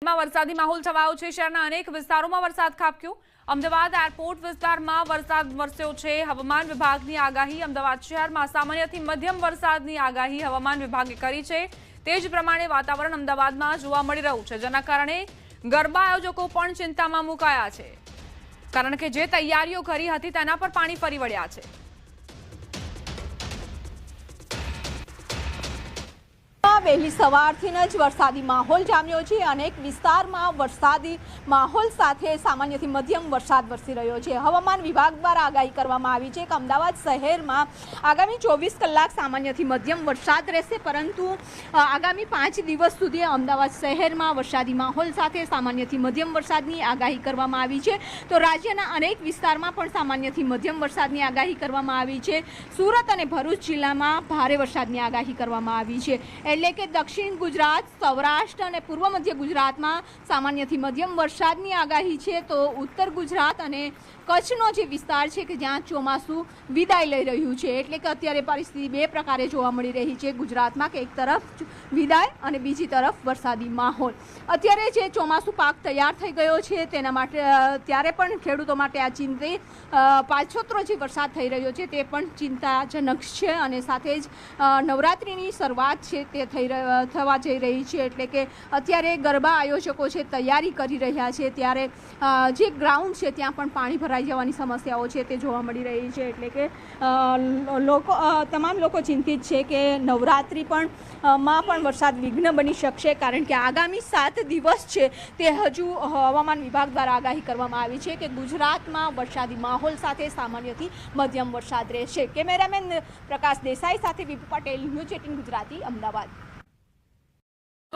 વરસાદી માહોલ છવાયો છે। શહેરના અનેક વિસ્તારોમાં વરસાદ ખાબક્યો। અમદાવાદ એરપોર્ટ વિસ્તારમાં વરસાદ વરસ્યો છે। હવામાન વિભાગની આગાહી। અમદાવાદ શહેરમાં સામાન્યથી મધ્યમ વરસાદની આગાહી હવામાન વિભાગે કરી છે। તે જ પ્રમાણે વાતાવરણ અમદાવાદમાં જોવા મળી રહ્યું છે, જેના કારણે ગરબા આયોજકો પણ ચિંતામાં મુકાયા છે, કારણ કે જે તૈયારીઓ કરી હતી તેના પર પાણી ફરી વળ્યા છે। વહેલી સવારથી જ વરસાદી માહોલ જામ્યો છે। અનેક વિસ્તારમાં વરસાદી માહોલ સાથે સામાન્યથી મધ્યમ વરસાદ વરસી રહ્યો છે। હવામાન વિભાગ દ્વારા આગાહી કરવામાં આવી છે કે અમદાવાદ શહેરમાં આગામી 24 કલાક સામાન્યથી મધ્યમ વરસાદ રહેશે, પરંતુ આગામી 5 દિવસ સુધી અમદાવાદ શહેરમાં વરસાદી માહોલ સાથે સામાન્યથી મધ્યમ વરસાદની આગાહી કરવામાં આવી છે। તો રાજ્યના અનેક વિસ્તારમાં પણ સામાન્યથી મધ્યમ વરસાદની આગાહી કરવામાં આવી છે। સુરત અને ભરૂચ જિલ્લામાં ભારે વરસાદની આગાહી કરવામાં આવી છે। એટલે કે દક્ષિણ ગુજરાત, સૌરાષ્ટ્ર અને પૂર્વ મધ્ય ગુજરાતમાં સામાન્યથી મધ્યમ વરસાદની આગાહી છે। તો ઉત્તર ગુજરાત અને કચ્છનો જે વિસ્તાર છે કે જ્યાં ચોમાસું વિદાય લઈ રહ્યું છે, એટલે કે અત્યારે પરિસ્થિતિ બે પ્રકારે જોવા મળી રહી છે ગુજરાતમાં, કે એક તરફ વિદાય અને બીજી તરફ વરસાદી માહોલ। અત્યારે જે ચોમાસું પાક તૈયાર થઈ ગયો છે તેના માટે ત્યારે પણ ખેડૂતો માટે આ ચિંતિત પાછોતરો જે વરસાદ થઈ રહ્યો છે તે પણ ચિંતાજનક છે, અને સાથે જ નવરાત્રિની શરૂઆત છે તે થવા જઈ રહી છે। એટલે કે અત્યારે ગરબા આયોજકો છે તૈયારી કરી રહ્યા છે, ત્યારે જે ગ્રાઉન્ડ છે ત્યાં પણ પાણી ભરાઈ જવાની સમસ્યાઓ છે તે જોવા મળી રહી છે। એટલે કે તમામ લોકો ચિંતિત છે કે નવરાત્રિ પણ વરસાદ વિઘ્ન બની શકશે, કારણ કે આગામી 7 દિવસ છે તે હજુ હવામાન વિભાગ દ્વારા આગાહી કરવામાં આવી છે કે ગુજરાતમાં વરસાદી માહોલ સાથે સામાન્યથી મધ્યમ વરસાદ રહેશે। કેમેરામેન પ્રકાશ દેસાઈ સાથે વિપુ પટેલ, ન્યૂઝ 18 ગુજરાતી, અમદાવાદ।